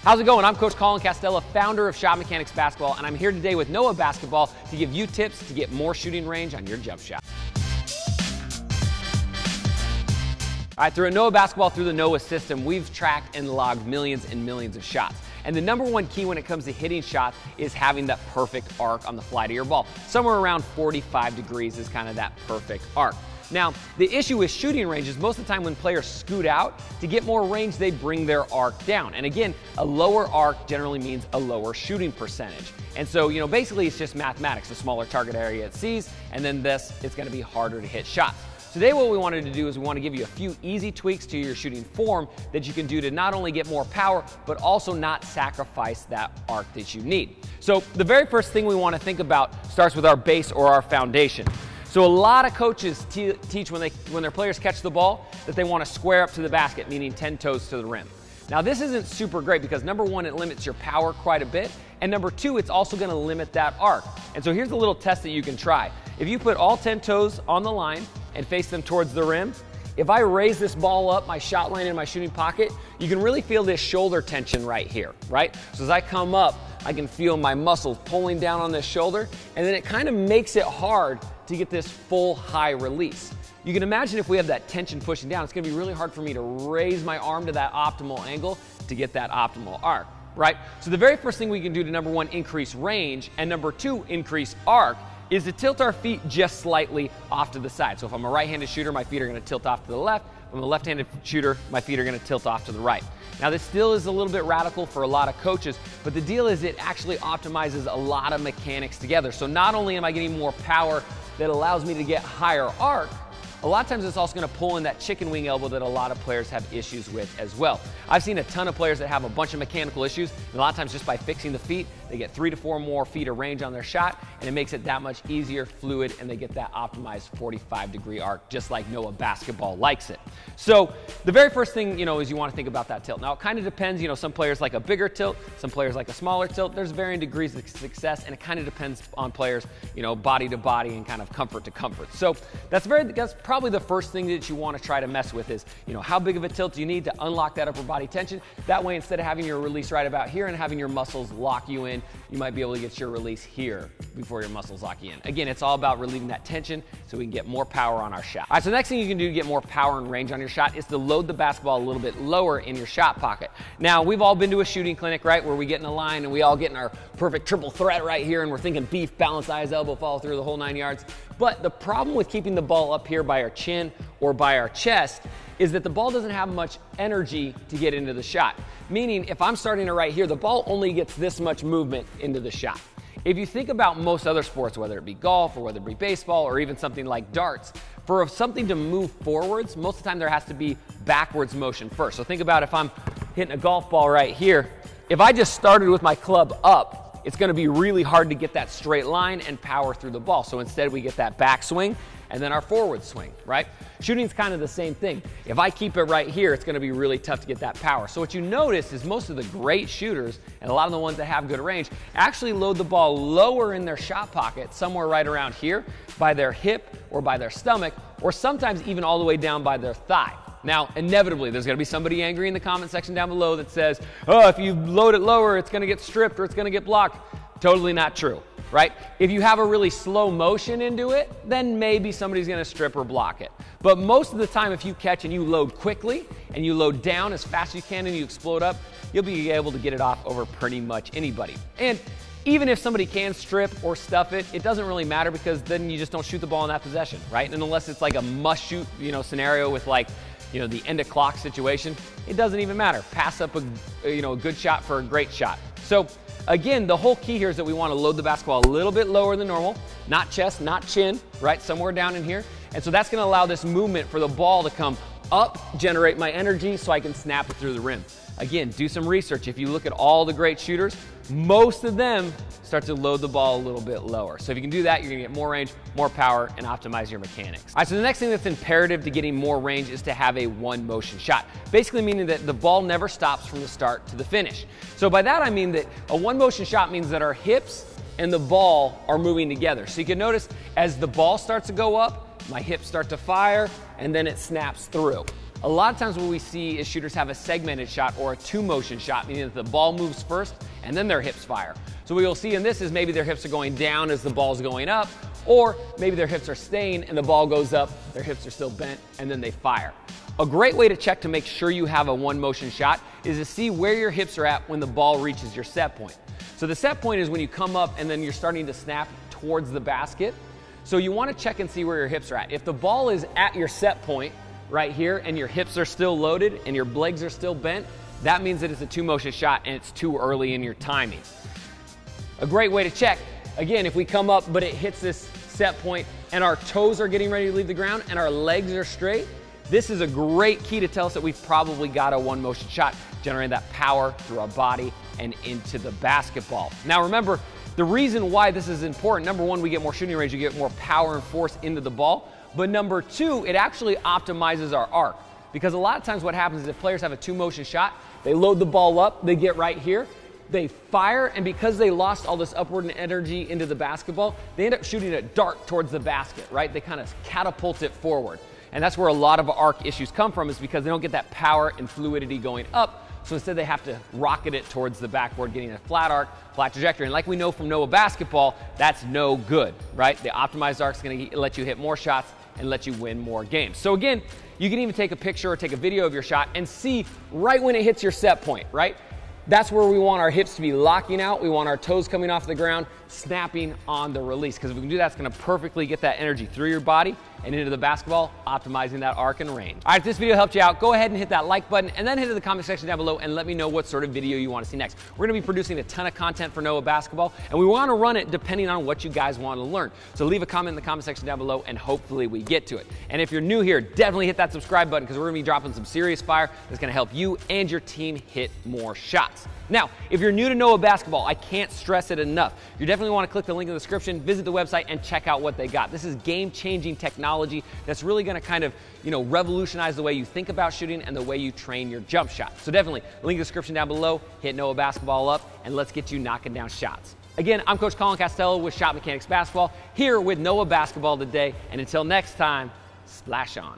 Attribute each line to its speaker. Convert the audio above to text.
Speaker 1: How's it going? I'm Coach Collin Castella, founder of Shot Mechanics Basketball, and I'm here today with Noah Basketball to give you tips to get more shooting range on your jump shot. All right, through a Noah Basketball, through the Noah system, we've tracked and logged millions and millions of shots. And the number one key when it comes to hitting shots is having that perfect arc on the fly to your ball. Somewhere around 45 degrees is kind of that perfect arc. Now, the issue with shooting range is most of the time when players scoot out, to get more range, they bring their arc down. And again, a lower arc generally means a lower shooting percentage. And so, basically it's just mathematics. A smaller target area it sees, and then it's gonna be harder to hit shots. Today what we wanted to do is we want to give you a few easy tweaks to your shooting form that you can do to not only get more power, but also not sacrifice that arc that you need. So the very first thing we want to think about starts with our base or our foundation. So a lot of coaches teach when their players catch the ball that they want to square up to the basket, meaning 10 toes to the rim. Now this isn't super great because number one, it limits your power quite a bit, and number two, it's also going to limit that arc. And so here's a little test that you can try. If you put all 10 toes on the line and face them towards the rim, if I raise this ball up, my shot line in my shooting pocket, you can really feel this shoulder tension right here, right? So as I come up, I can feel my muscles pulling down on this shoulder, and then it kind of makes it hard to get this full high release. You can imagine if we have that tension pushing down, it's gonna be really hard for me to raise my arm to that optimal angle to get that optimal arc, right? So the very first thing we can do to, number one, increase range, and number two, increase arc, is to tilt our feet just slightly off to the side. So if I'm a right-handed shooter, my feet are gonna tilt off to the left. If I'm a left-handed shooter, my feet are gonna tilt off to the right. Now this still is a little bit radical for a lot of coaches, but the deal is it actually optimizes a lot of mechanics together. So not only am I getting more power that allows me to get higher arc, a lot of times it's also going to pull in that chicken wing elbow that a lot of players have issues with as well. I've seen a ton of players that have a bunch of mechanical issues, and a lot of times just by fixing the feet, they get 3 to 4 more feet of range on their shot, and it makes it that much easier, fluid, and they get that optimized 45-degree arc, just like Noah Basketball likes it. So the very first thing, is you want to think about that tilt. Now it kind of depends, some players like a bigger tilt, some players like a smaller tilt. There's varying degrees of success, and it kind of depends on players, body to body and kind of comfort to comfort. So that's probably the first thing that you want to try to mess with is, how big of a tilt do you need to unlock that upper body tension? That way, instead of having your release right about here and having your muscles lock you in, you might be able to get your release here before your muscles lock you in. Again, it's all about relieving that tension so we can get more power on our shot. All right, so the next thing you can do to get more power and range on your shot is to load the basketball a little bit lower in your shot pocket. Now, we've all been to a shooting clinic, right, where we get in a line and we all get in our perfect triple threat right here and we're thinking beef, balance, eyes, elbow, follow through the whole 9 yards. But the problem with keeping the ball up here by our chin or by our chest is that the ball doesn't have much energy to get into the shot. Meaning, if I'm starting it right here, the ball only gets this much movement into the shot. If you think about most other sports, whether it be golf or whether it be baseball or even something like darts, for something to move forwards, most of the time there has to be backwards motion first. So think about if I'm hitting a golf ball right here, if I just started with my club up, it's gonna be really hard to get that straight line and power through the ball. So instead we get that back swing and then our forward swing, right? Shooting's kind of the same thing. If I keep it right here, it's gonna be really tough to get that power. So what you notice is most of the great shooters, and a lot of the ones that have good range, actually load the ball lower in their shot pocket, somewhere right around here, by their hip or by their stomach, or sometimes even all the way down by their thigh. Now, inevitably, there's gonna be somebody angry in the comment section down below that says, oh, if you load it lower, it's gonna get stripped or it's gonna get blocked. Totally not true, right? If you have a really slow motion into it, then maybe somebody's gonna strip or block it. But most of the time, if you catch and you load quickly and you load down as fast as you can and you explode up, you'll be able to get it off over pretty much anybody. And even if somebody can strip or stuff it, it doesn't really matter because then you just don't shoot the ball in that possession, right? And unless it's like a must shoot, scenario with like, the end of clock situation, it doesn't even matter. Pass up a good shot for a great shot. So again, the whole key here is that we want to load the basketball a little bit lower than normal, not chest, not chin, right? Somewhere down in here. And so that's going to allow this movement for the ball to come up, generate my energy so I can snap it through the rim. Again, do some research. If you look at all the great shooters, most of them start to load the ball a little bit lower. So if you can do that, you're gonna get more range, more power, and optimize your mechanics. All right, so the next thing that's imperative to getting more range is to have a one motion shot. Basically meaning that the ball never stops from the start to the finish. So by that I mean that a one motion shot means that our hips and the ball are moving together. So you can notice as the ball starts to go up, my hips start to fire, and then it snaps through. A lot of times what we see is shooters have a segmented shot or a two-motion shot, meaning that the ball moves first and then their hips fire. So what you'll see in this is maybe their hips are going down as the ball's going up, or maybe their hips are staying and the ball goes up, their hips are still bent, and then they fire. A great way to check to make sure you have a one-motion shot is to see where your hips are at when the ball reaches your set point. So the set point is when you come up and then you're starting to snap towards the basket. So you want to check and see where your hips are at. If the ball is at your set point right here and your hips are still loaded and your legs are still bent, that means that it's a two-motion shot and it's too early in your timing. A great way to check, again, if we come up but it hits this set point and our toes are getting ready to leave the ground and our legs are straight, this is a great key to tell us that we've probably got a one-motion shot, generating that power through our body and into the basketball. Now remember, the reason why this is important, number one, we get more shooting range, you get more power and force into the ball, but number two, it actually optimizes our arc. Because a lot of times what happens is if players have a two-motion shot, they load the ball up, they get right here, they fire, and because they lost all this upward energy into the basketball, they end up shooting it dark towards the basket, right? They kind of catapult it forward. And that's where a lot of arc issues come from, is because they don't get that power and fluidity going up. So instead they have to rocket it towards the backboard, getting a flat arc, flat trajectory. And like we know from Noah basketball, that's no good, right? The optimized arc is going to let you hit more shots and let you win more games. So again, you can even take a picture or take a video of your shot and see right when it hits your set point, right? That's where we want our hips to be locking out. We want our toes coming off the ground, snapping on the release. Because if we can do that, it's going to perfectly get that energy through your body and into the basketball, optimizing that arc and range. All right, if this video helped you out, go ahead and hit that like button and then hit it in the comment section down below and let me know what sort of video you want to see next. We're going to be producing a ton of content for Noah basketball, and we want to run it depending on what you guys want to learn. So leave a comment in the comment section down below and hopefully we get to it. And if you're new here, definitely hit that subscribe button because we're going to be dropping some serious fire that's going to help you and your team hit more shots. Now, if you're new to Noah basketball, I can't stress it enough. You definitely want to click the link in the description, visit the website, and check out what they got. This is game-changing technology that's really going to kind of, revolutionize the way you think about shooting and the way you train your jump shot. So definitely, link in the description down below, hit Noah basketball up, and let's get you knocking down shots. Again, I'm Coach Collin Castello with Shot Mechanics Basketball, here with Noah basketball today, and until next time, splash on.